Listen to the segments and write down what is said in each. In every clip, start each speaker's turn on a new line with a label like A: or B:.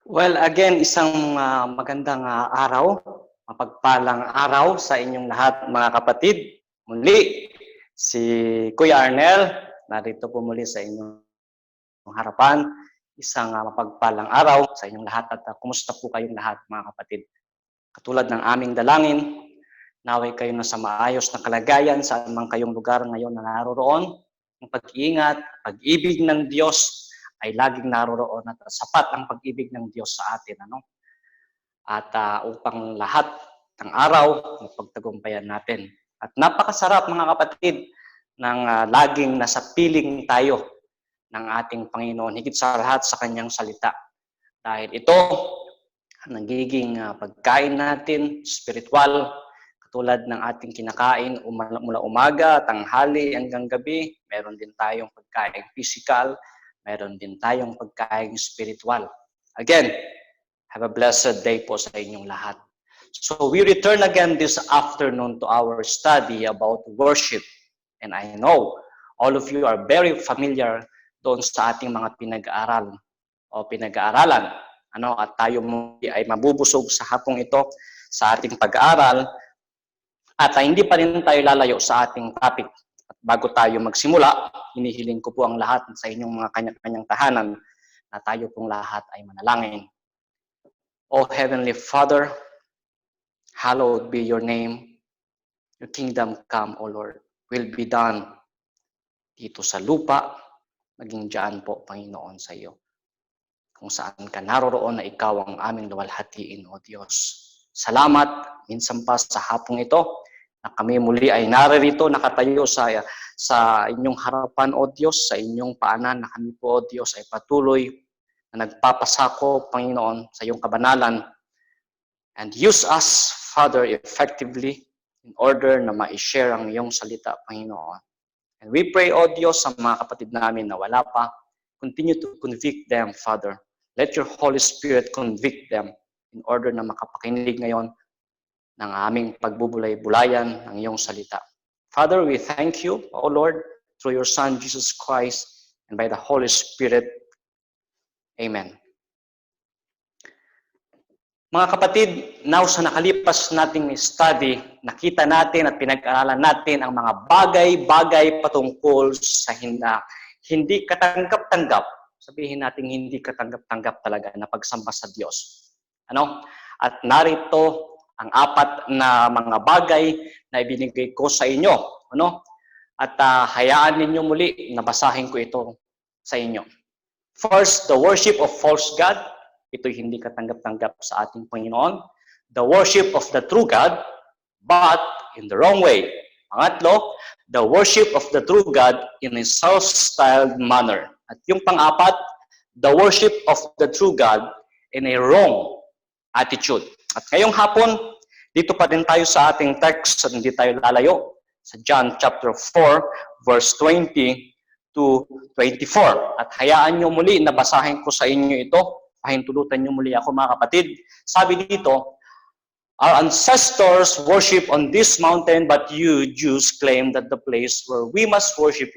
A: Well, again, isang magandang araw, mapagpalang araw sa inyong lahat mga kapatid. Muli, si Kuya Arnel, narito po muli sa inyong harapan. Isang mapagpalang araw sa inyong lahat at kumusta po kayong lahat mga kapatid. Katulad ng aming dalangin, naway kayo na sa maayos na kalagayan saan man kayong lugar ngayon na naroroon. Ang pag-iingat, pag-ibig ng Diyos ay laging naroroon at sapat ang pag-ibig ng Diyos sa atin. At upang lahat ng araw, mapagtagumpayan natin. At napakasarap mga kapatid ng laging nasa piling tayo ng ating Panginoon, higit sa lahat sa kanyang salita. Dahil ito, nagiging pagkain natin, spiritual, katulad ng ating kinakain mula umaga, tanghali, hanggang gabi. Meron din tayong pagkain physical, meron din tayong pagkain spiritual. Again, have a blessed day po sa inyong lahat. So we return again this afternoon to our study about worship. And I know all of you are very familiar doon sa ating mga pinag-aaral o pinag-aaralan. At tayo ay mabubusog sa hapong ito sa ating pag-aaral. At hindi pa rin tayo lalayo sa ating topic. At bago tayo magsimula, hinihiling ko po ang lahat sa inyong mga kanya-kanyang tahanan na tayo pong lahat ay manalangin. O Heavenly Father, hallowed be your name. Your kingdom come, O Lord, will be done dito sa lupa, maging dyan po, Panginoon, sa iyo. Kung saan ka naroroon na ikaw ang aming luwalhatiin, O Diyos. Salamat, minsan pa sa hapong ito, na kami muli ay naririto, nakatayo sa inyong harapan, O Diyos, sa inyong paanan, na kami po, O Diyos, ay patuloy na nagpapasako, Panginoon, sa iyong kabanalan. And use us, Father, effectively in order na ma-share ang iyong salita, Panginoon. And we pray, O Diyos, sa mga kapatid namin na wala pa, continue to convict them, Father. Let your Holy Spirit convict them in order na makapakinig ngayon ng aming pagbubulay-bulayan ng iyong salita. Father, we thank you, O Lord, through your Son, Jesus Christ, and by the Holy Spirit. Amen. Mga kapatid, now sa nakalipas nating study, nakita natin at pinag-aralan natin ang mga bagay-bagay patungkol sa hindi katanggap-tanggap. Sabihin natin hindi katanggap-tanggap talaga na pagsamba sa Diyos. At narito ang 4 na mga bagay na ibinigay ko sa inyo. At hayaan ninyo muli na basahin ko ito sa inyo. First, the worship of false God. Ito'y hindi katanggap-tanggap sa ating Panginoon. The worship of the true God, but in the wrong way. Pangatlo, the worship of the true God in a self-styled manner. At yung pang-4, the worship of the true God in a wrong attitude. At ngayong hapon, dito pa din tayo sa ating text, hindi tayo lalayo. Sa John chapter 4, verse 20 to 24. At hayaan nyo muli na basahin ko sa inyo ito. Pahintulutan nyo muli ako mga kapatid. Sabi dito, our ancestors worship on this mountain, but you Jews claim that the place where we must worship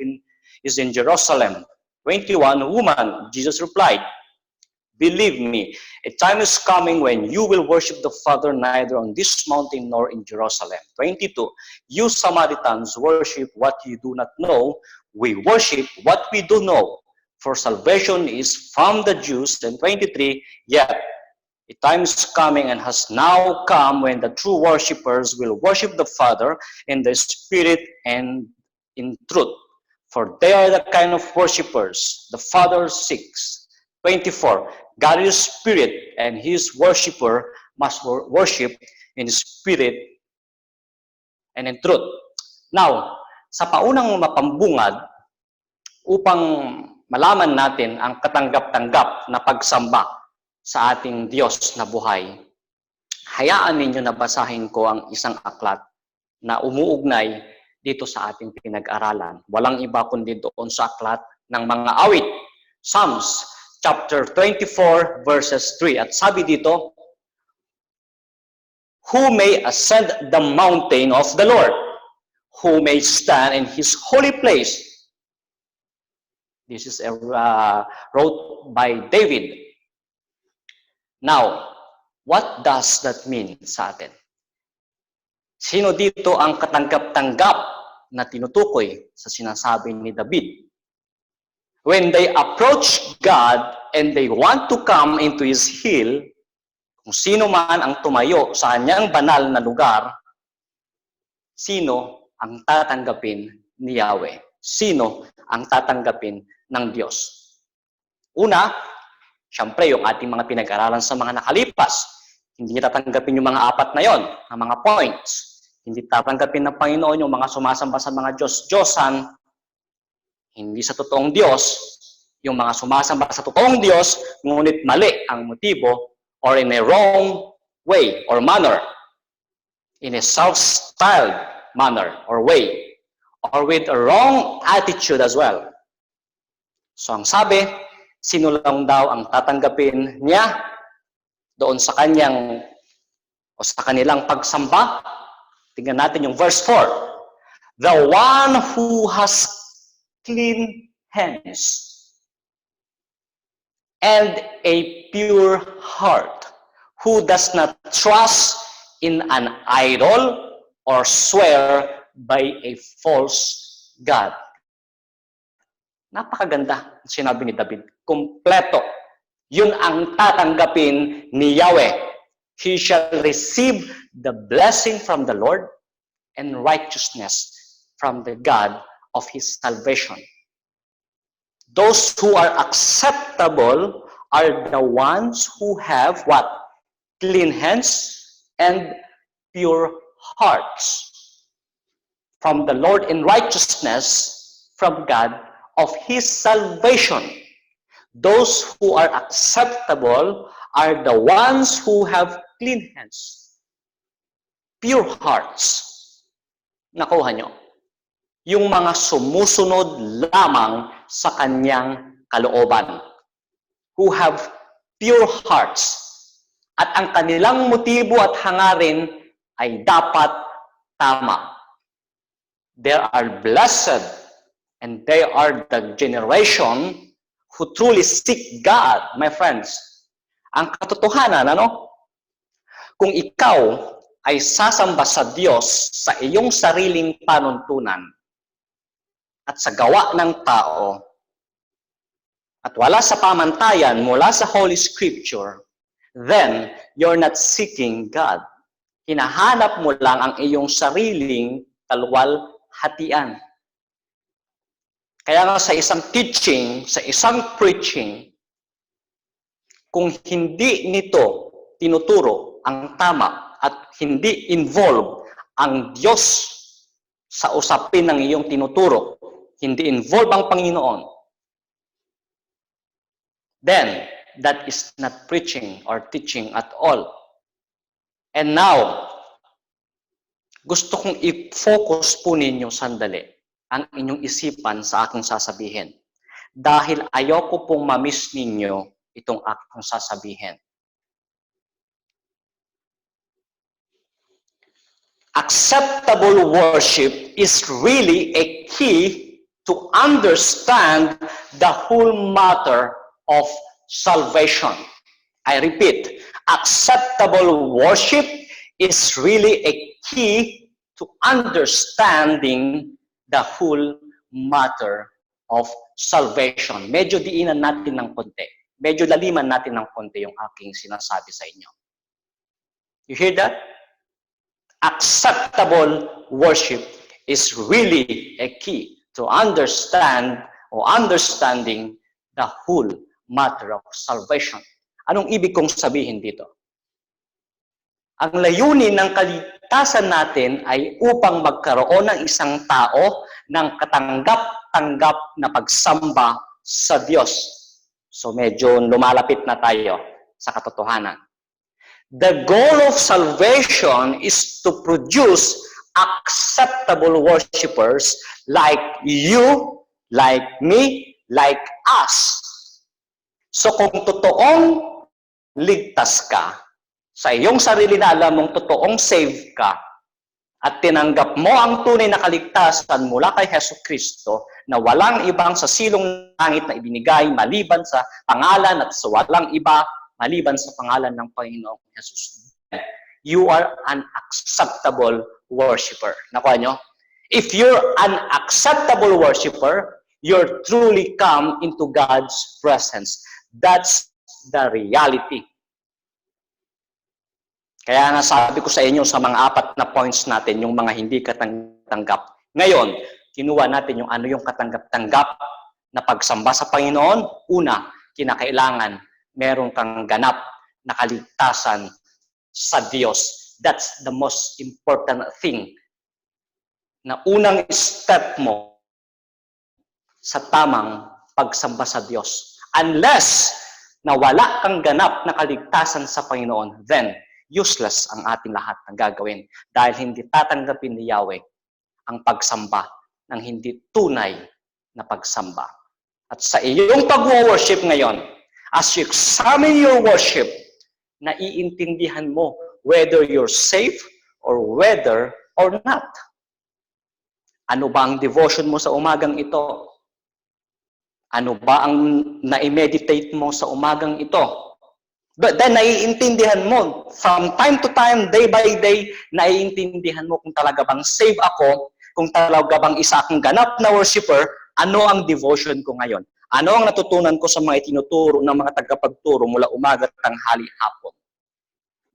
A: is in Jerusalem. 21, woman, Jesus replied, believe me, a time is coming when you will worship the Father neither on this mountain nor in Jerusalem. 22, you Samaritans worship what you do not know. We worship what we do know. For salvation is from the Jews. And 23, yet a time is coming and has now come when the true worshippers will worship the Father in the Spirit and in truth. For they are the kind of worshippers the Father seeks. 24, God is Spirit, and His worshipper must worship in Spirit and in truth. Now, sa paunang mapambungad, upang malaman natin ang katanggap-tanggap na pagsamba sa ating Diyos na buhay, hayaan ninyo na basahin ko ang isang aklat na umuugnay dito sa ating pinag-aralan. Walang iba kundi doon sa aklat ng mga awit. Psalms chapter 24 verses 3. At sabi dito, who may ascend the mountain of the Lord? Who may stand in His holy place? This is wrote by David. Now, what does that mean sa atin? Sino dito ang katanggap-tanggap na tinutukoy sa sinasabi ni David? When they approach God and they want to come into His hill, kung sino man ang tumayo sa kanyang banal na lugar, sino ang tatanggapin ni Yahweh? Sino ang tatanggapin ng Diyos? Una, siyempre yung ating mga pinag-aralan sa mga nakalipas. Hindi niya tatanggapin yung mga apat na yon, ang mga points. Hindi tatanggapin ng Panginoon yung mga sumasamba sa mga Diyos-Diyosan, hindi sa totoong Diyos, yung mga sumasamba sa totoong Diyos, ngunit mali ang motibo or in a wrong way or manner, in a self-styled manner or way, or with a wrong attitude as well. So ang sabi, sino lang daw ang tatanggapin niya doon sa kanyang o sa kanilang pagsamba? Tingnan natin yung verse 4. The one who has clean hands and a pure heart, who does not trust in an idol or swear by a false God. Napakaganda sinabi ni David. Kompleto. Yun ang tatanggapin ni Yahweh. He shall receive the blessing from the Lord and righteousness from the God of his salvation. Those who are acceptable are the ones who have what? Clean hands and pure hearts from the Lord in righteousness from God of his salvation. Those who are acceptable are the ones who have clean hands, pure hearts. Nakuha nyo? Yung mga sumusunod lamang sa kanyang kalooban, who have pure hearts, at ang kanilang motibo at hangarin ay dapat tama. They are blessed, and they are the generation who truly seek God, my friends. Ang katotohanan, ano? Kung ikaw ay sasamba sa Diyos sa iyong sariling panuntunan at sa gawa ng tao, at wala sa pamantayan mula sa Holy Scripture, then you're not seeking God. Hinahanap mo lang ang iyong sariling kalwalhatian. Kaya nga sa isang teaching, sa isang preaching, kung hindi nito tinuturo ang tama at hindi involve ang Diyos sa usapin ng iyong tinuturo, hindi involve ang Panginoon, then that is not preaching or teaching at all. And now, gusto kong i-focus po ninyo sandali ang inyong isipan sa aking sasabihin. Dahil ayoko pong ma-miss ninyo itong aking sasabihin. Acceptable worship is really a key to understand the whole matter of salvation. I repeat, acceptable worship is really a key to understanding the whole matter of salvation. Medyo diinan natin ng konti. Medyo laliman natin ng konti yung aking sinasabi sa inyo. You hear that? Acceptable worship is really a key to understand or understanding the whole matter of salvation. Anong ibig kong sabihin dito? Ang layunin ng kaligtasan natin ay upang magkaroon ng isang tao ng katanggap-tanggap na pagsamba sa Diyos. So medyo lumalapit na tayo sa katotohanan. The goal of salvation is to produce acceptable worshipers like you, like me, like us. So kung totoong ligtas ka, sa iyong sarili na alam mong totoong save ka, at tinanggap mo ang tunay na kaligtasan mula kay Jesucristo na walang ibang sa silong langit na ibinigay maliban sa pangalan at sa walang iba maliban sa pangalan ng Panginoong Jesus, you are an acceptable worshiper. Nakuha nyo? If you're an acceptable worshiper, you're truly come into God's presence. That's the reality. Kaya nga sabi ko sa inyo sa mga 4 na points natin, yung mga hindi katanggap. Ngayon, kinuha natin yung ano yung katanggap-tanggap na pagsamba sa Panginoon. Una, kinakailangan meron kang ganap na kaligtasan sa Diyos. That's the most important thing. Na unang step mo sa tamang pagsamba sa Diyos. Unless na wala kang ganap na kaligtasan sa Panginoon, then useless ang ating lahat ng gagawin dahil hindi tatanggapin ni Yahweh ang pagsamba ng hindi tunay na pagsamba. At sa iyong pag-worship ngayon, as you examine your worship, naiintindihan mo whether you're safe or whether or not. Ano ba ang devotion mo sa umagang ito? Ano ba ang na-meditate mo sa umagang ito? But then, naiintindihan mo, from time to time, day by day, naiintindihan mo kung talaga bang save ako, kung talaga bang isa akong ganap na worshiper, ano ang devotion ko ngayon? Ano ang natutunan ko sa mga itinuturo ng mga tagapagturo mula umaga, tanghali, hapon?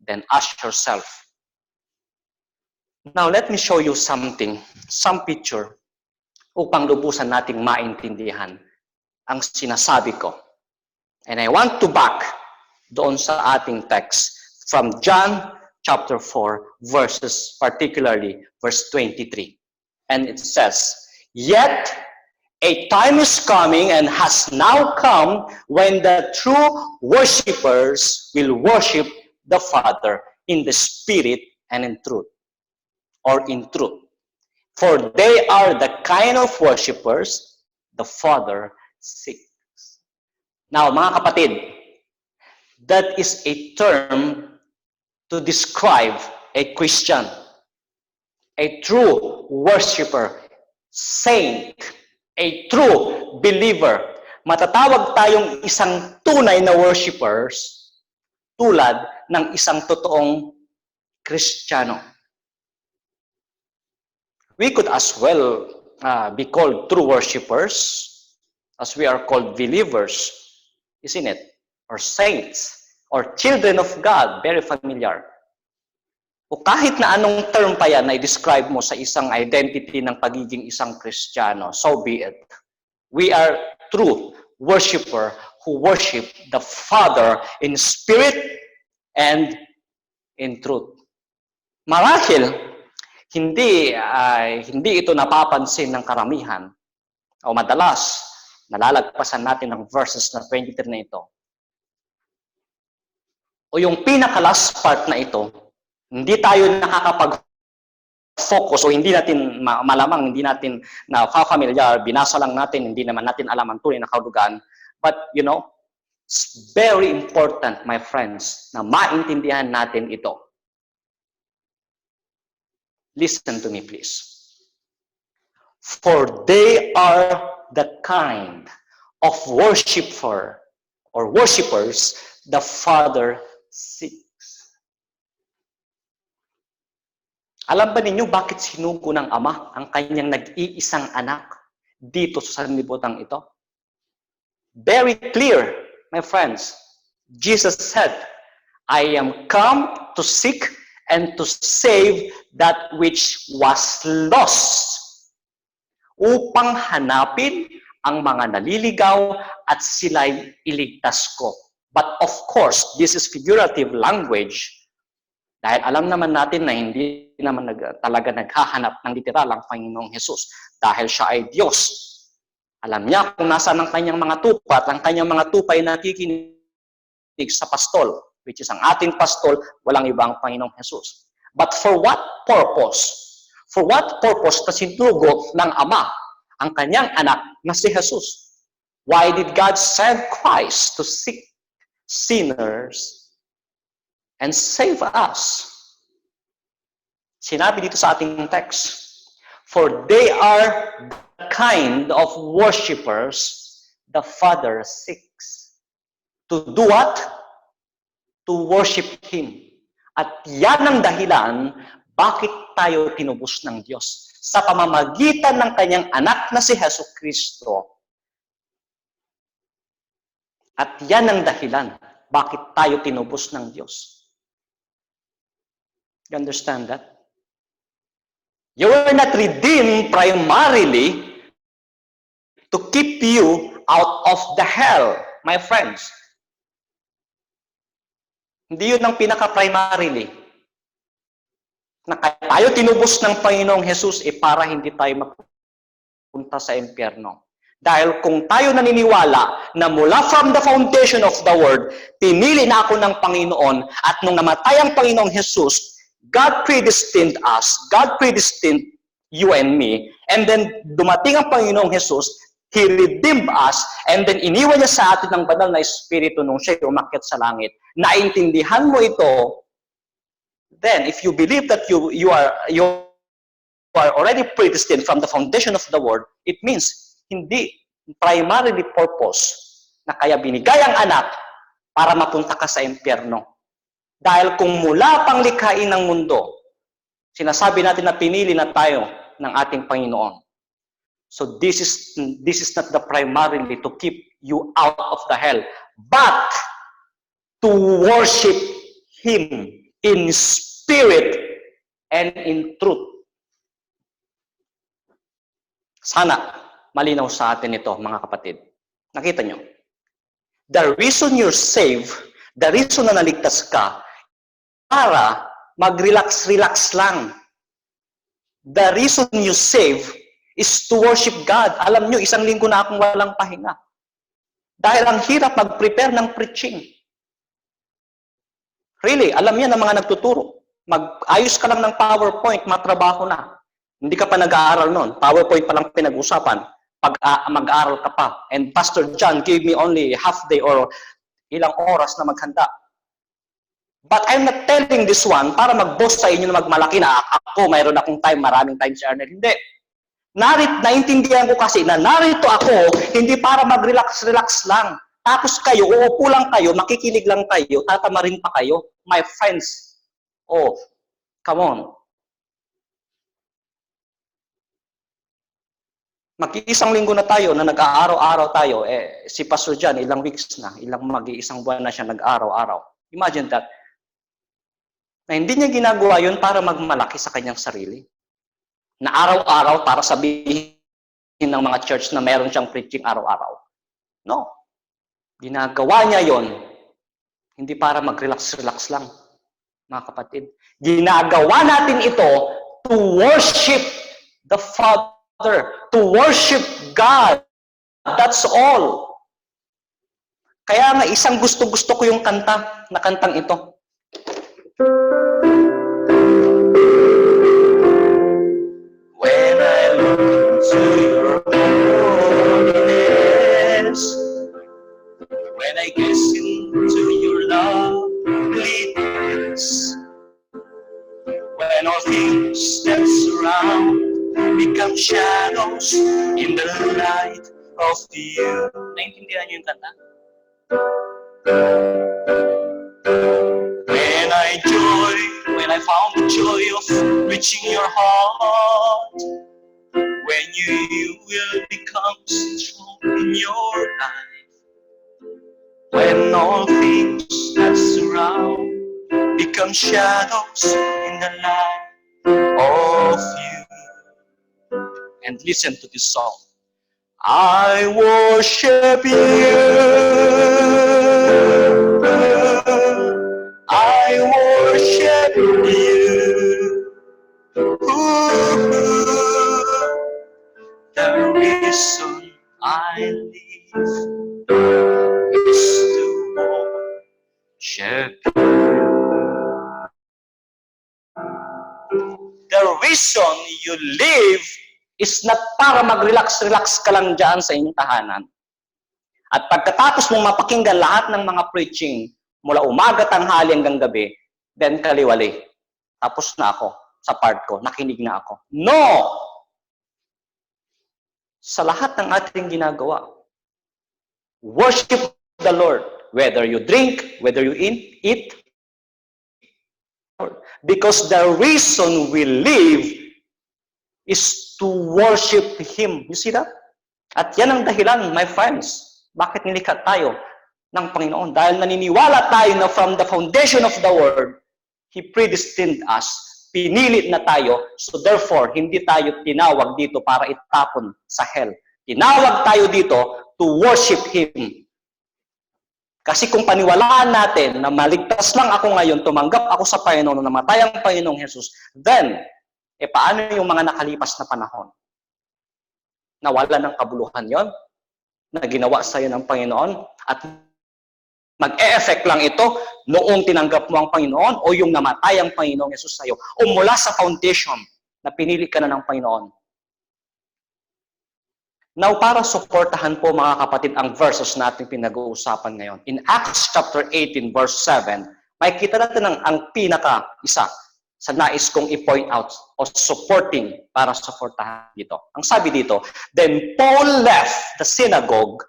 A: Then ask yourself. Now, let me show you something, some picture, upang lubusan nating maintindihan ang sinasabi ko. And I want to back doon sa ating text from John chapter 4, verses, particularly verse 23. And it says, "Yet a time is coming and has now come when the true worshipers will worship the Father in the Spirit and in truth." Or in truth. For they are the kind of worshipers the Father seeks. Now, mga kapatid, that is a term to describe a Christian, a true worshiper, saint, a true believer. Matatawag tayong isang tunay na worshipers tulad ng isang totoong Kristiyano. We could as well be called true worshipers as we are called believers, isn't it? Or saints, or children of God, very familiar. O kahit na anong term pa yan na i-describe mo sa isang identity ng pagiging isang Kristiyano, so be it. We are true worshiper who worship the Father in spirit and in truth. Marahil, hindi ito napapansin ng karamihan o madalas nalalagpasan natin ng verses na 23 na ito. O yung pinaka-last part na ito, hindi tayo nakakapag-focus o hindi natin malamang, hindi natin na-familiar, binasa lang natin, hindi naman natin alam ang tunay na kahulugan. But, you know, it's very important, my friends, na maintindihan natin ito. Listen to me, please. For they are the kind of worshiper or worshipers the Father seeks. Alam ba ninyo bakit sinugo ng Ama ang kanyang nag-iisang anak dito sa sanlibutan ito? Very clear, my friends. Jesus said, "I am come to seek and to save that which was lost." Upang hanapin ang mga naliligaw at sila'y iligtas ko. But of course, this is figurative language dahil alam naman natin na hindi naman talaga naghahanap ng literal ang Panginoong Hesus dahil siya ay Diyos. Alam niya kung nasaan ang kanyang mga tupa at ang kanyang mga tupa ay nakikinig sa pastol, which is ang ating pastol, walang ibang Panginoong Hesus. But for what purpose? For what purpose na sinugo ng Ama ang kanyang anak na si Jesus? Why did God send Christ to seek sinners and save us? Sinabi dito sa ating text, for they are the kind of worshipers the Father seeks. To do what? to worship Him. At yan ang dahilan bakit tayo tinubos ng Diyos. Sa pamamagitan ng kanyang anak na si Jesucristo. At yan ang dahilan bakit tayo tinubos ng Diyos. You understand that? You were not redeemed primarily to keep you out of the hell, my friends. Hindi yun ang pinaka-primarily. Na tayo tinubos ng Panginoong Jesus para hindi tayo mapunta sa impyerno. Dahil kung tayo naniniwala na mula from the foundation of the world, pinili na ako ng Panginoon at nung namatay ang Panginoong Jesus, God predestined us, God predestined you and me, and then dumating ang Panginoong Jesus, He redeemed us, and then iniwan niya sa atin ng banal na Espiritu nung siya umakyat sa langit. Naintindihan mo ito, then if you believe that you are already predestined from the foundation of the world, it means hindi primarily purpose na kaya binigay ang anak para mapunta ka sa impyerno. Dahil kung mula pang likhain ng mundo, sinasabi natin na pinili na tayo ng ating Panginoon. So this is not the primarily to keep you out of the hell, but to worship Him in spirit and in truth. Sana malinaw sa atin ito, mga kapatid. Nakita nyo? The reason you're saved, the reason na naligtas ka, para mag-relax-relax lang. The reason you save is to worship God. Alam nyo, 1 linggo na akong walang pahinga. Dahil ang hirap mag-prepare ng preaching. Really, alam yan ang mga nagtuturo. Mag-ayos ka lang ng PowerPoint, matrabaho na. Hindi ka pa nag-aaral noon. PowerPoint pa lang pinag-usapan. Mag-aaral ka pa. And Pastor John gave me only half day or ilang oras na maghanda. But I'm not telling this one para mag-boast sa inyo na magmalaki na ako, mayroon akong time, maraming time si Arnel. Hindi. Naintindihan ko kasi na narito ako, hindi para mag-relax-relax lang. Tapos kayo, uupo lang kayo, makikinig lang kayo, tatamarin pa kayo. My friends, oh, come on. Mag-iisang linggo na tayo na nag-aaraw-araw tayo, si Pastor John, ilang weeks na, mag-iisang buwan na siya nag-araw-araw. Imagine that. Na hindi niya ginagawa yun para magmalaki sa kanyang sarili. Na araw-araw para sabihin ng mga church na meron siyang preaching araw-araw. No. Ginagawa niya yon hindi para mag-relax-relax lang, mga kapatid. Ginagawa natin ito to worship the Father, to worship God. That's all. Kaya nga isang gusto-gusto ko yung kanta, na kantang ito. When I look into your holiness, when I gaze into your loveliness, when all things that surround become shadows in the light of you. Naintindihan niyo yung kanta? When I found the joy of reaching your heart, when you will become strong in your life, when all things that surround become shadows in the light of you. And listen to this song. I worship you. I worship you. The reason I live is to worship you. The reason you live is not para mag-relax-relax ka lang dyan sa inyong tahanan. At pagkatapos mong mapakinggan lahat ng mga preaching, mula umaga, tanghali hanggang gabi, then kaliwali. Tapos na ako sa part ko, nakinig na ako. No! Sa lahat ng ating ginagawa, worship the Lord. whether you drink, whether you eat. Because the reason we live is to worship Him. You see that? At yan ang dahilan, my friends, bakit nilikha tayo ng Panginoon? Dahil naniniwala tayo na from the foundation of the world, He predestined us. Pinilit na tayo, so therefore, hindi tayo tinawag dito para itapon sa hell. Tinawag tayo dito to worship Him. Kasi kung paniwalaan natin na maligtas lang ako ngayon, tumanggap ako sa Panginoon, namatay ang Panginoong Jesus, then, paano yung mga nakalipas na panahon? Nawala ng kabuluhan yon na ginawa sa iyo ng Panginoon at mag-e-effect lang ito noong tinanggap mo ang Panginoon o yung namatay ang Panginoong Jesus sa iyo o mula sa foundation na pinili ka na ng Panginoon. Now, para suportahan po mga kapatid ang verses natin pinag-uusapan ngayon. In Acts chapter 18 verse 7, makikita natin ang pinaka-isa sa nais kong i-point out o supporting para suportahan dito. Ang sabi dito, then Paul left the synagogue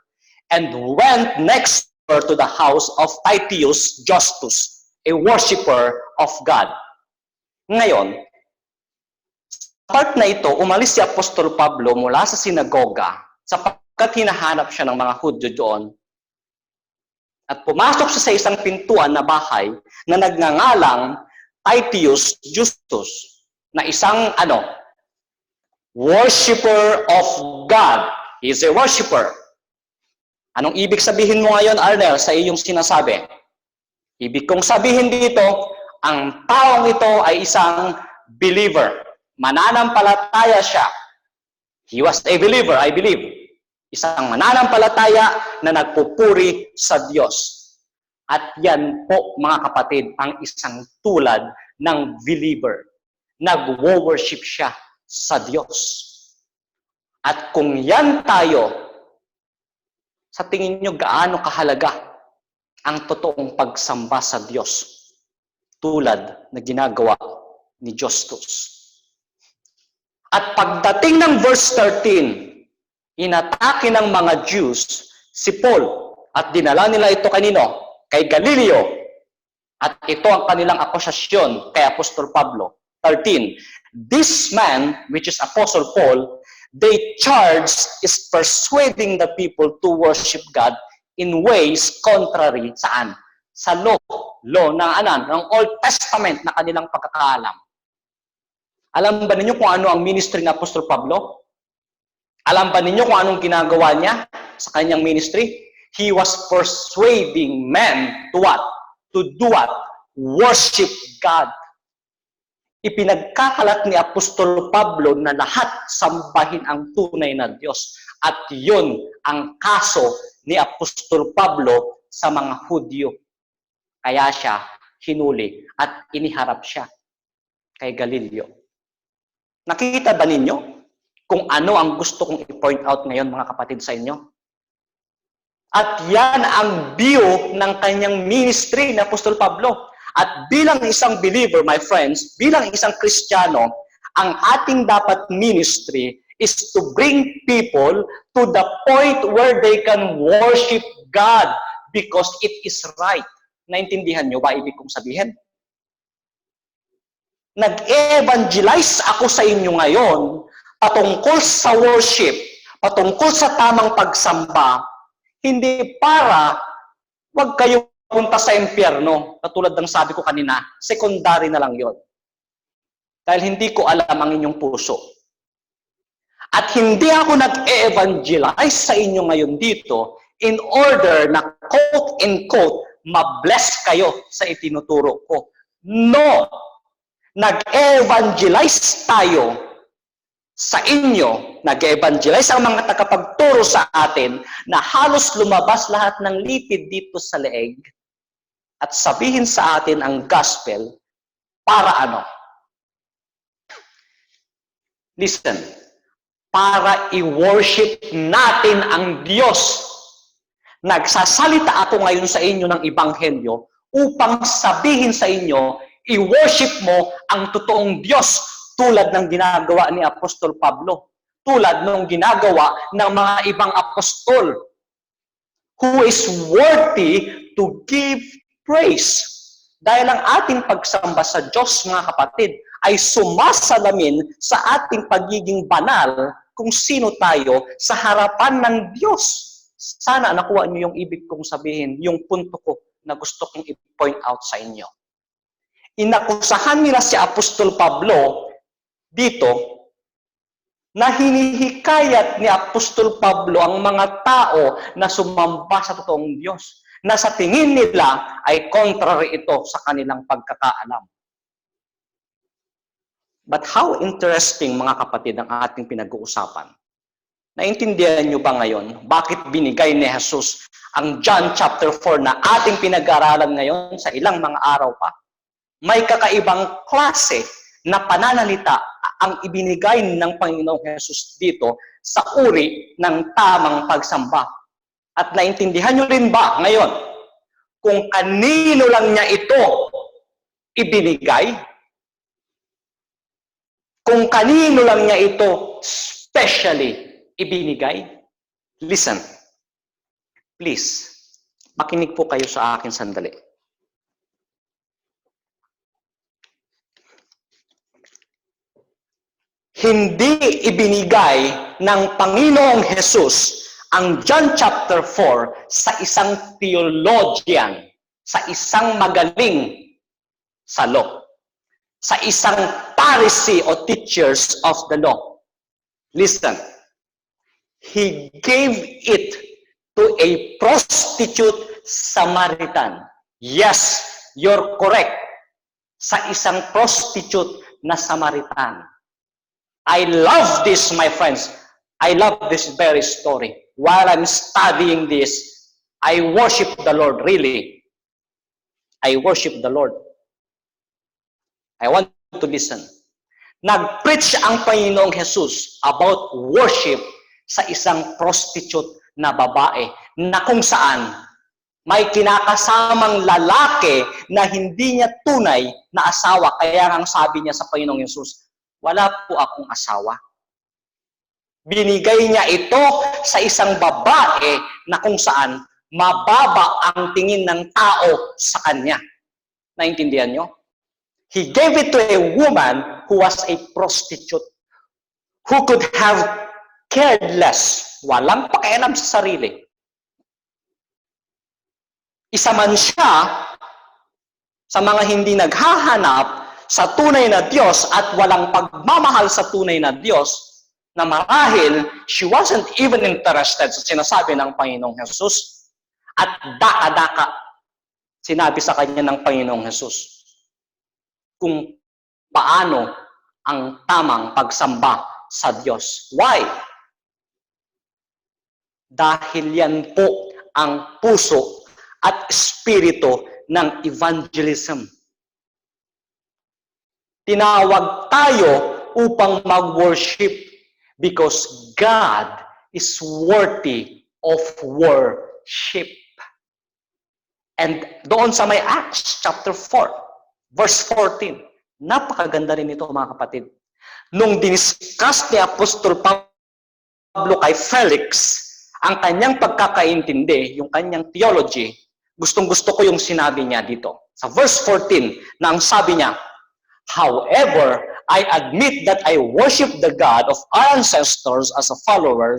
A: and went next door to the house of Titius Justus, a worshipper of God. Ngayon, sa part na ito, umalis si Apostol Pablo mula sa sinagoga sapagkat hinahanap siya ng mga Hudyo doon at pumasok siya sa isang pintuan na bahay na nagngangalang Titius Justus, na isang worshipper of God. He is a worshipper. Anong ibig sabihin mo ngayon, Arnel, sa iyong sinasabi? Ibig kong sabihin dito, ang taong ito ay isang believer. Mananampalataya siya. He was a believer, I believe. Isang mananampalataya na nagpupuri sa Diyos. At yan po, mga kapatid, ang isang tulad ng believer. Nag-worship siya sa Diyos. At kung yan tayo, sa tingin nyo gaano kahalaga ang totoong pagsamba sa Diyos tulad na ginagawa ni Justus. At pagdating ng verse 13, inatake ng mga Jews si Paul at dinala nila ito kanino? Kay Galileo. At ito ang kanilang akusasyon kay Apostol Pablo. 13, this man, which is Apostle Paul, they charge is persuading the people to worship God in ways contrary saan? Sa law ng Old Testament na kanilang pagkakaalam. Alam ba ninyo kung ano ang ministry ng Apostol Pablo? Alam ba ninyo kung anong ginagawa niya sa kanyang ministry? He was persuading men to what? To do what? Worship God. Ipinagkakalat ni Apostol Pablo na lahat sambahin ang tunay na Diyos. At yun ang kaso ni Apostol Pablo sa mga Hudyo. Kaya siya hinuli at iniharap siya kay Galileo. Nakita ba ninyo kung ano ang gusto kong i-point out ngayon mga kapatid sa inyo? At yan ang view ng kanyang ministry ni Apostol Pablo. At bilang isang believer, my friends, bilang isang Kristiyano, ang ating dapat ministry is to bring people to the point where they can worship God because it is right. Naintindihan nyo ba ibig kong sabihin? Nag-evangelize ako sa inyo ngayon patungkol sa worship, patungkol sa tamang pagsamba, hindi para wag kayong punta sa impyerno. Katulad ng sabi ko kanina, secondary na lang yon. Dahil hindi ko alam ang inyong puso. At hindi ako nag-evangelize sa inyo ngayon dito in order na quote and quote, ma-bless kayo sa itinuturo ko. No! Nag-evangelize tayo sa inyo, nag-evangelize ang mga tagapagturo sa atin na halos lumabas lahat ng lipid dito sa leeg at sabihin sa atin ang gospel para ano? Listen, para i-worship natin ang Diyos. Nagsasalita ako ngayon sa inyo ng ebanghelyo upang sabihin sa inyo, i-worship mo ang totoong Diyos tulad ng ginagawa ni Apostol Pablo, tulad ng ginagawa ng mga ibang apostol who is worthy to give praise. Dahil ang ating pagsamba sa Diyos, mga kapatid, ay sumasalamin sa ating pagiging banal kung sino tayo sa harapan ng Diyos. Sana nakuha niyo yung ibig kong sabihin, yung punto ko na gusto kong i-point out sa inyo. Inakusahan nila si Apostol Pablo dito na hinihikayat ni Apostol Pablo ang mga tao na sumamba sa totoong Diyos, na sa tingin nila ay contrary ito sa kanilang pagkakaalam. But how interesting, mga kapatid, ang ating pinag-uusapan. Naintindihan niyo ba ngayon bakit binigay ni Jesus ang John chapter 4 na ating pinag-aaralan ngayon sa ilang mga araw pa? May kakaibang klase na pananalita ang ibinigay ng Panginoong Jesus dito sa uri ng tamang pagsamba. At naintindihan niyo rin ba ngayon kung kanino lang niya ito ibinigay? Kung kanino lang niya ito specially ibinigay? Listen. Please, makinig po kayo sa akin sandali. Hindi ibinigay ng Panginoong Jesus ang John chapter 4 sa isang theologian, sa isang magaling sa law, sa isang Pharisee o teachers of the law. Listen, He gave it to a prostitute Samaritan. Yes, you're correct. Sa isang prostitute na Samaritan. I love this, my friends. I love this very story. While I'm studying this, I worship the Lord, really. I worship the Lord. I want to listen. Nag-preach ang Panginoong Jesus about worship sa isang prostitute na babae na kung saan may kinakasamang lalaki na hindi niya tunay na asawa. Kaya ang sabi niya sa Panginoong Jesus, wala po akong asawa. Binigay niya ito sa isang babae na kung saan mababa ang tingin ng tao sa kanya. Naintindihan niyo? He gave it to a woman who was a prostitute, who could have cared less, walang pakialam sa sarili. Isa man siya sa mga hindi naghahanap sa tunay na Diyos at walang pagmamahal sa tunay na Diyos, na marahil she wasn't even interested sa sinasabi ng Panginoong Jesus. At daka-daka sinabi sa kanya ng Panginoong Jesus kung paano ang tamang pagsamba sa Diyos. Why? Dahil yan po ang puso at espiritu ng evangelism. Tinawag tayo upang mag-worship because God is worthy of worship. And doon sa may Acts chapter 4, verse 14, napakaganda rin ito, mga kapatid. Nung diniscuss ni Apostol Pablo kay Felix ang kanyang pagkakaintindi, yung kanyang theology, gustong-gusto ko yung sinabi niya dito. Sa verse 14, na ang sabi niya, however, I admit that I worship the God of our ancestors as a follower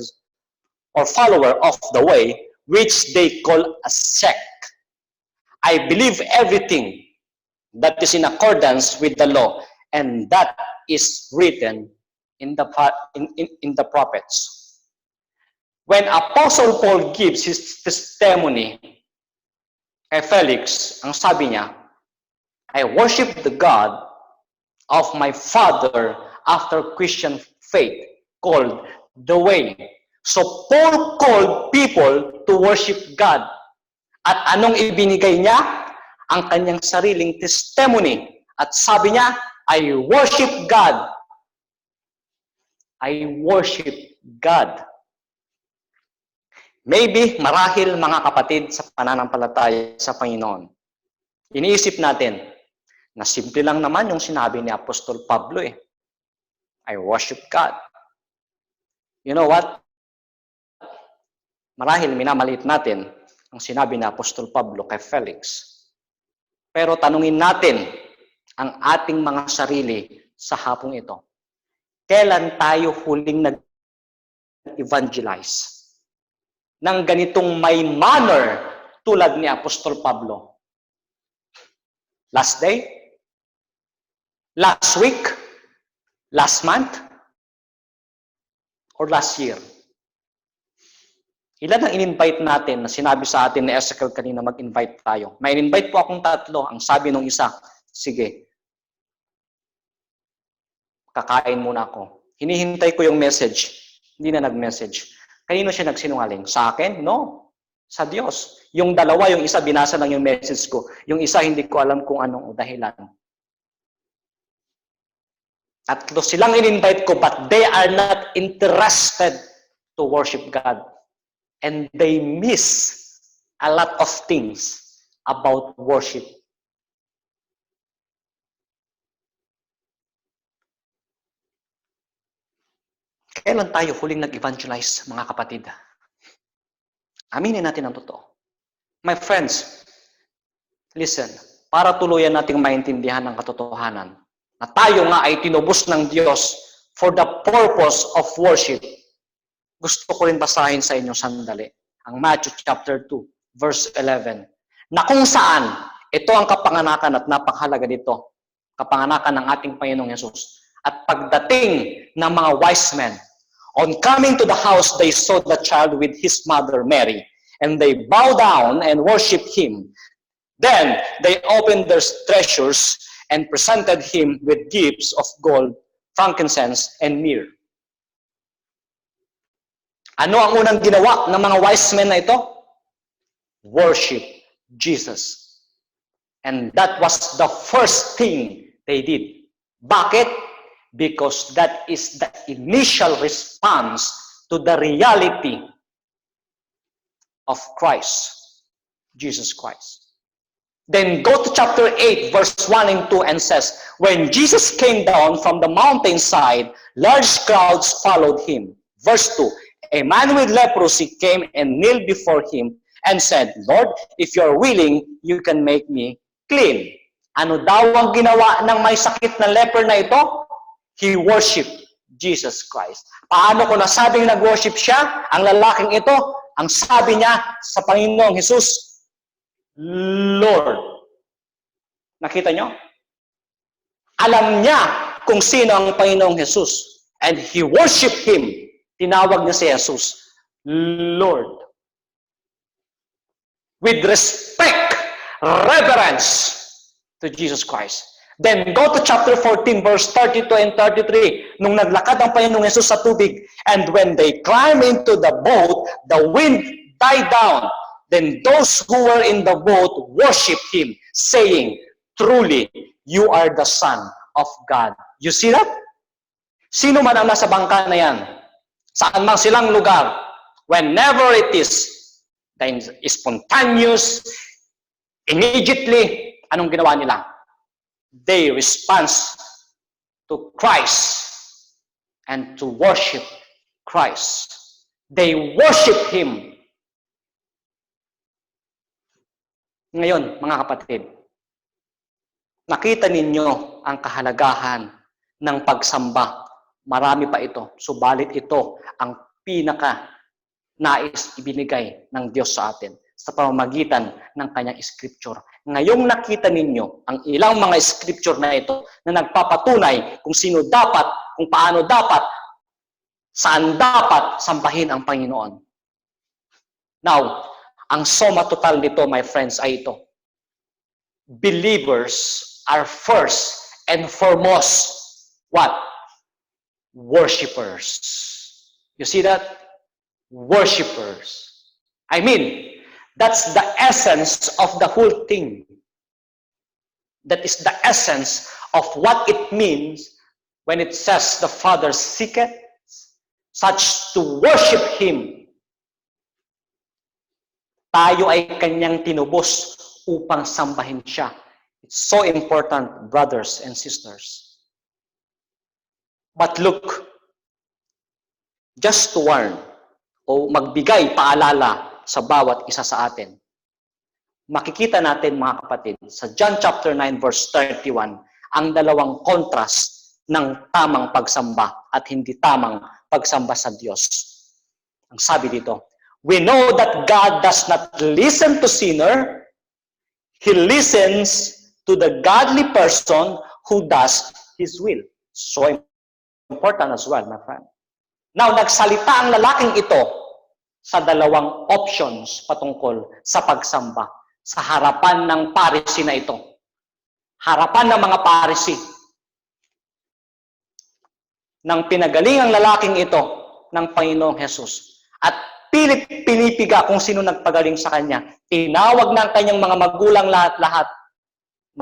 A: of the way, which they call a sect. I believe everything that is in accordance with the law, and that is written in the prophets. When Apostle Paul gives his testimony kay Felix, ang sabi niya, I worship the God of my father after Christian faith, called the way. So Paul called people to worship God. At anong ibinigay niya? Ang kanyang sariling testimony. At sabi niya, I worship God. I worship God. Maybe, marahil mga kapatid sa pananampalataya sa Panginoon, iniisip natin na simple lang naman yung sinabi ni Apostol Pablo eh. I worship God. You know what? Marahil minamaliit natin ang sinabi ni Apostol Pablo kay Felix. Pero tanungin natin ang ating mga sarili sa hapong ito. Kailan tayo huling nag-evangelize ng ganitong may manner tulad ni Apostol Pablo? Last day? Last week? Last month? Or last year? Ilan ang in-invite natin na sinabi sa atin ni Ezekiel kanina mag-invite tayo? May in-invite po akong 3. Ang sabi nung isa, sige, kakain muna ako. Hinihintay ko yung message. Hindi na nag-message. Kanino siya nagsinungaling? Sa akin? No. Sa Diyos. Yung 2, yung isa binasa lang yung message ko. Yung isa hindi ko alam kung anong dahilan. 3 silang in-invite ko but they are not interested to worship God. And they miss a lot of things about worship. Kailan tayo huling nag-evangelize, mga kapatid? Aminin natin ang totoo. My friends, listen, para tuluyan nating maintindihan ang katotohanan na tayo nga ay tinubos ng Diyos for the purpose of worship, gusto ko rin basahin sa inyo sandali ang Matthew chapter 2, verse 11, na kung saan ito ang kapanganakan at napakahalaga dito, kapanganakan ng ating Panginoong Hesus. At pagdating ng mga wise men, on coming to the house, they saw the child with his mother Mary, and they bowed down and worshipped him. Then they opened their treasures and presented him with gifts of gold, frankincense, and myrrh. Ano ang unang ginawa ng mga wise men na ito? Worship Jesus. And that was the first thing they did. Bakit? Because that is the initial response to the reality of Christ, Jesus Christ. Then go to chapter 8, verse 1 and 2 and says, when Jesus came down from the mountainside, large crowds followed him. Verse 2, a man with leprosy came and kneeled before him and said, Lord, if you are willing, you can make me clean. Ano daw ang ginawa ng may sakit na leper na ito? He worshiped Jesus Christ. Paano ko nasabing nag-worship siya? Ang lalaking ito, ang sabi niya sa Panginoong Hesus, Lord. Nakita nyo? Alam niya kung sino ang Panginoong Hesus. And he worshiped him. Tinawag niya si Jesus, Lord. With respect, reverence to Jesus Christ. Then go to chapter 14, verse 32 and 33. Nung naglakad ang Panginoong Jesus sa tubig, and when they climbed into the boat, the wind died down. Then those who were in the boat worshiped him, saying, truly, you are the Son of God. You see that? Sino man ang nasa bangka na yan? Saan mang silang lugar, whenever it is, then spontaneous, immediately, anong ginawa nila? They respond to Christ and to worship Christ. They worship Him. Ngayon, mga kapatid, nakita ninyo ang kahalagahan ng pagsamba. Marami pa ito, subalit ito ang pinaka-nais ibinigay ng Diyos sa atin sa pamamagitan ng kanyang scripture. Ngayong nakita ninyo ang ilang mga scripture na ito na nagpapatunay kung sino dapat, kung paano dapat, saan dapat sambahin ang Panginoon. Now, ang soma total nito, my friends, ay ito. Believers are first and foremost, what? Worshippers. You see that? Worshippers. I mean, that's the essence of the whole thing. That is the essence of what it means when it says the Father seeketh such to worship Him. Tayo ay kanyang tinubos upang sambahin siya. It's so important, brothers and sisters. But look, just to warn o magbigay paalala sa bawat isa sa atin. makikita natin mga kapatid, sa John chapter 9 verse 31, ang dalawang contrast ng tamang pagsamba at hindi tamang pagsamba sa Diyos. Ang sabi dito, we know that God does not listen to sinner. He listens to the godly person who does His will. So important as well, my friend. Now, nagsalita ang lalaking ito sa dalawang options patungkol sa pagsamba sa harapan ng Pharisee na ito. Harapan ng mga Pharisee. Nang pinagaling ang lalaking ito ng Panginoong Jesus. At pinipiga kung sino nagpagaling sa kanya. Tinawag ng kanyang mga magulang lahat-lahat.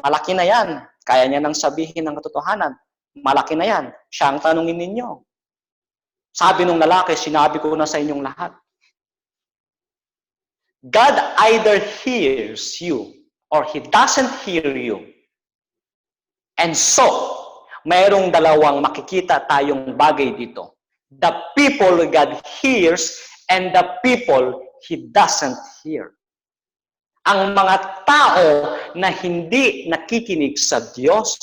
A: Malaki na yan. Kaya niya nang sabihin ng katotohanan. Malaki na yan. Siya ang tanungin ninyo. Sabi nung lalaki, sinabi ko na sa inyong lahat. God either hears you or He doesn't hear you. And so, mayroong dalawang makikita tayong bagay dito. The people God hears and the people He doesn't hear. Ang mga tao na hindi nakikinig sa Diyos,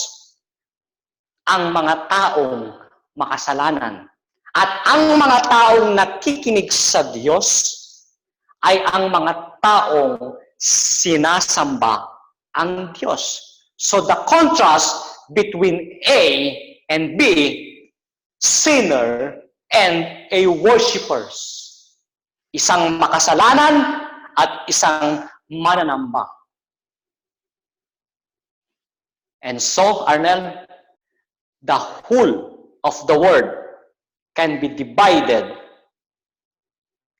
A: ang mga taong makasalanan. At ang mga taong nakikinig sa Diyos ay ang mga taong sinasamba ang Diyos. So the contrast between A and B, sinner and a worshipers. Isang makasalanan at isang mananamba. And so, Arnel, the whole of the word can be divided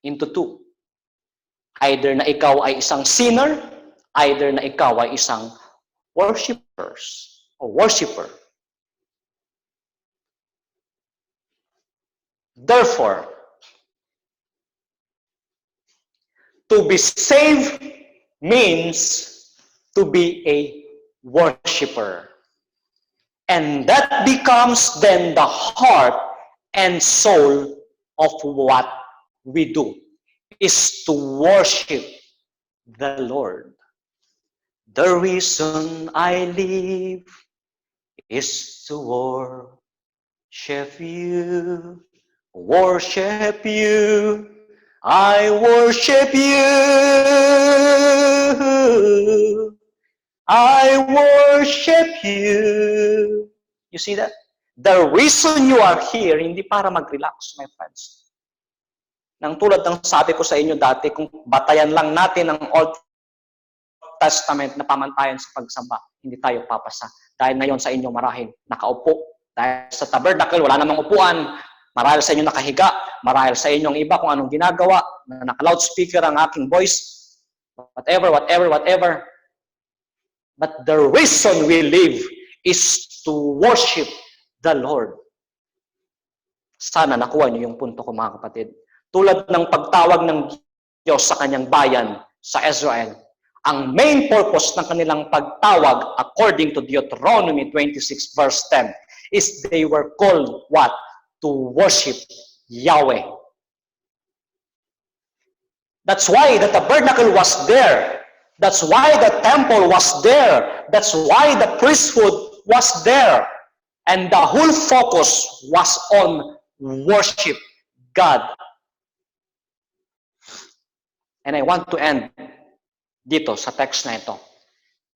A: into two. Either na ikaw ay isang sinner, either na ikaw ay isang worshipers or worshiper. Therefore, to be saved means to be a worshiper. And that becomes then the heart and soul of what we do, is to worship the Lord. The reason I live is to worship you. Worship you. I worship you. I worship you. You see that? The reason you are here, hindi para mag-relax, my friends. Nang tulad ng sabi ko sa inyo dati, kung batayan lang natin ang Old Testament na pamantayan sa pagsamba, hindi tayo papasa. Dahil ngayon sa inyo marahil nakaupo. Dahil sa tabernacle, wala namang upuan. Marahil sa inyo nakahiga. Marahil sa inyong iba kung anong ginagawa. Naka-loudspeaker ang aking voice. Whatever. But the reason we live is to worship the Lord. Sana nakuha niyo yung punto ko, mga kapatid. Tulad ng pagtawag ng Diyos sa kanyang bayan, sa Israel, ang main purpose ng kanilang pagtawag, according to Deuteronomy 26 verse 10, is they were called what? To worship Yahweh. That's why the tabernacle was there. That's why the temple was there. That's why the priesthood was there. And the whole focus was on worship God. And I want to end dito sa text na ito.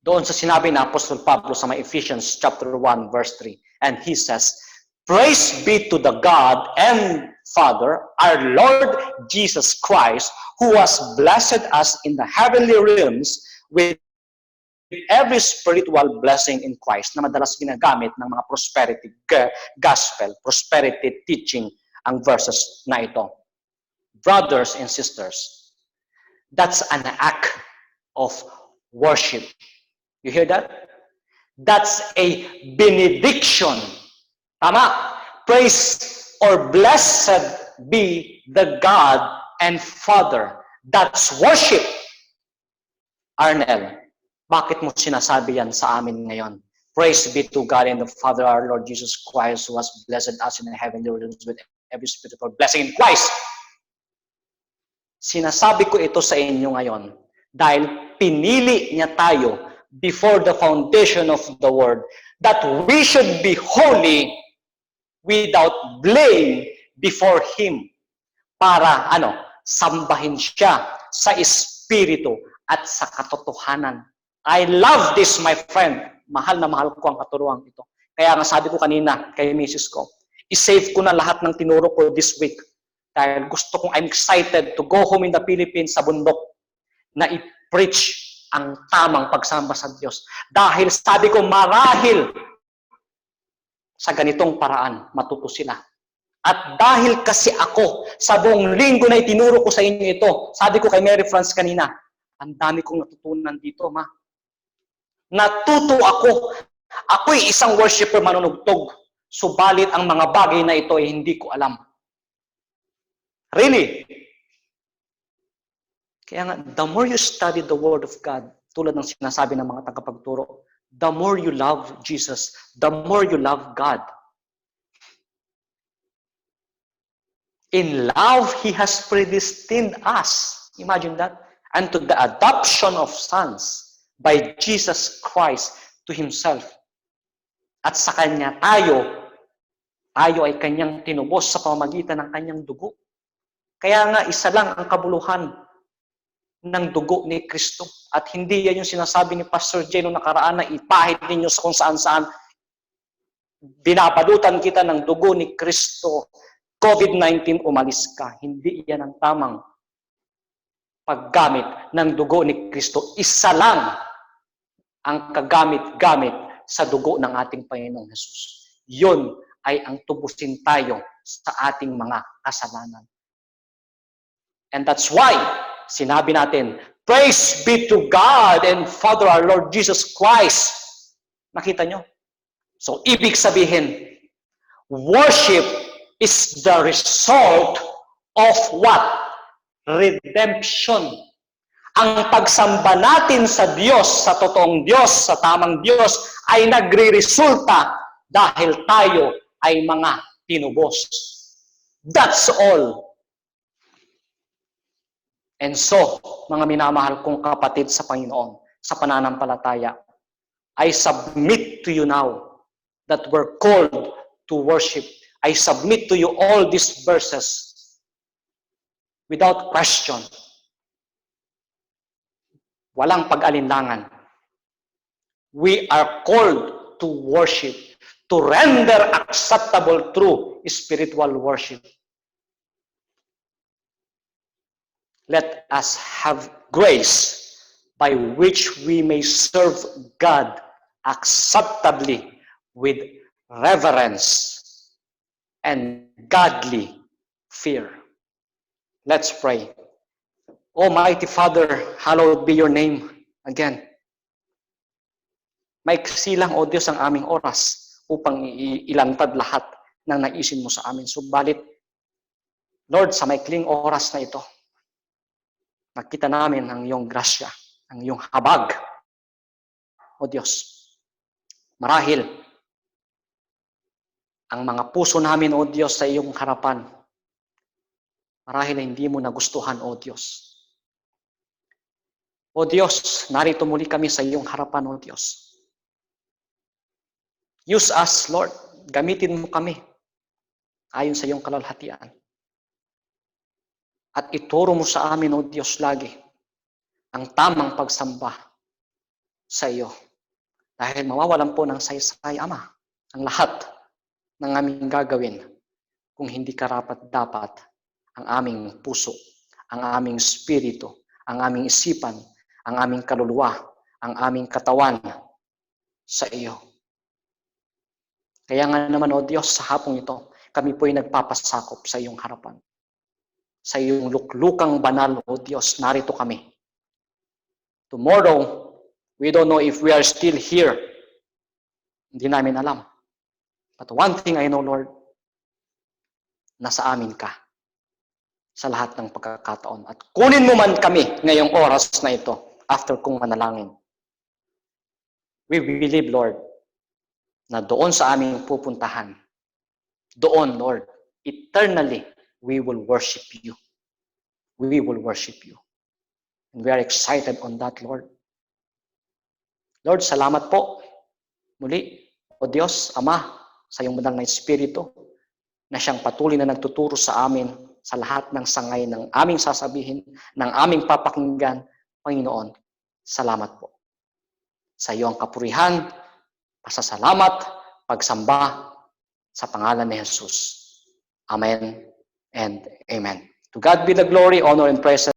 A: Doon sa sinabi na Apostol Pablo sa may Ephesians chapter 1 verse 3. And he says, praise be to the God and Father, our Lord Jesus Christ, who has blessed us in the heavenly realms with every spiritual blessing in Christ, na madalas ginagamit ng mga prosperity gospel, prosperity teaching ang verses na ito. Brothers and sisters, that's an act of worship. You hear that? That's a benediction. Tama? Praise or blessed be the God and Father. That's worship. Arnel, bakit mo sinasabi yan sa amin ngayon? Praise be to God and the Father, our Lord Jesus Christ, who has blessed us in the heavenly realms with every spiritual blessing in Christ. Sinasabi ko ito sa inyo ngayon Dahil pinili niya tayo before the foundation of the world that we should be holy without blame before Him para sambahin siya sa espiritu at sa katotohanan. I love this, my friend. Mahal na mahal ko ang katuruan ito. Kaya nga sabi ko kanina kay misis ko, isave ko na lahat ng tinuro ko this week. Dahil gusto kong, I'm excited to go home in the Philippines sa bundok na i-preach ang tamang pagsamba sa Diyos. Dahil sabi ko, marahil sa ganitong paraan, matuto sila. At dahil kasi ako, sa buong linggo na itinuro ko sa inyo ito, sabi ko kay Mary France kanina, ang dami kong natutunan dito, ma. Natuto ako. Ako'y isang worshiper manunugtog. Subalit ang mga bagay na ito ay hindi ko alam. Really? Kaya nga, the more you study the Word of God, tulad ng sinasabi ng mga tagapagturo, the more you love Jesus, the more you love God. In love, He has predestined us. Imagine that. Unto the adoption of sons by Jesus Christ to Himself. At sa Kanya tayo ay Kanyang tinubos sa pamamagitan ng Kanyang dugo. Kaya nga, isa lang ang kabuluhan ng dugo ni Kristo. At hindi yan yung sinasabi ni Pastor Jay noong nakaraan na ipahid ninyo sa kung saan-saan. Binabalutan kita ng dugo ni Kristo. COVID-19, umalis ka. Hindi yan ang tamang paggamit ng dugo ni Kristo. Isa lang ang kagamit-gamit sa dugo ng ating Panginoong Jesus. Yun ay ang tubusin tayo sa ating mga kasalanan. And that's why, sinabi natin, praise be to God and Father our Lord Jesus Christ. Nakita nyo? So, ibig sabihin, worship is the result of what? Redemption. Ang pagsamba natin sa Diyos, sa totoong Diyos, sa tamang Diyos, ay nagre-resulta dahil tayo ay mga tinubos. That's all. And so, mga minamahal kong kapatid sa Panginoon, sa pananampalataya, I submit to you now that we're called to worship. I submit to you all these verses without question. Walang pag-alinlangan. We are called to worship, to render acceptable true spiritual worship. Let us have grace by which we may serve God acceptably with reverence and godly fear. Let's pray. Almighty Father, hallowed be your name again. May silang, O Diyos, ang aming oras upang ilantad lahat ng naisin mo sa amin. Subalit, Lord, sa maikling oras na ito, nakita namin ang iyong grasya, ang iyong habag. O Diyos, marahil ang mga puso namin, O Diyos, sa iyong harapan, marahil hindi mo nagustuhan, O Diyos. O Diyos, narito muli kami sa iyong harapan, O Diyos. Use us, Lord. Gamitin mo kami ayon sa iyong kalalhatian. At ituro mo sa amin, O Diyos, lagi ang tamang pagsamba sa iyo. Dahil mawawalan po ng saysay, Ama, ang lahat ng aming gagawin kung hindi karapat-dapat ang aming puso, ang aming spirito, ang aming isipan, ang aming kaluluwa, ang aming katawan sa iyo. Kaya nga naman, O Diyos, sa hapong ito, kami po ay nagpapasakop sa iyong harapan. Sa iyong luklukang banal, O Diyos, narito kami. Tomorrow, we don't know if we are still here. Hindi namin alam. But one thing I know, Lord, nasa amin ka sa lahat ng pagkakataon. At kunin mo man kami ngayong oras na ito after kong manalangin. We believe, Lord, na doon sa aming pupuntahan, doon, Lord, eternally, we will worship you. We will worship you. And we are excited on that, Lord. Lord, salamat po muli, O Diyos, Ama, sa iyong banal na Espiritu na siyang patuloy na nagtuturo sa amin sa lahat ng sangay ng aming sasabihin, ng aming papakinggan. Panginoon, salamat po. Sa iyo ang kapurihan, pasasalamat, pagsamba sa pangalan ni Jesus. Amen and amen. To God be the glory, honor, and praise.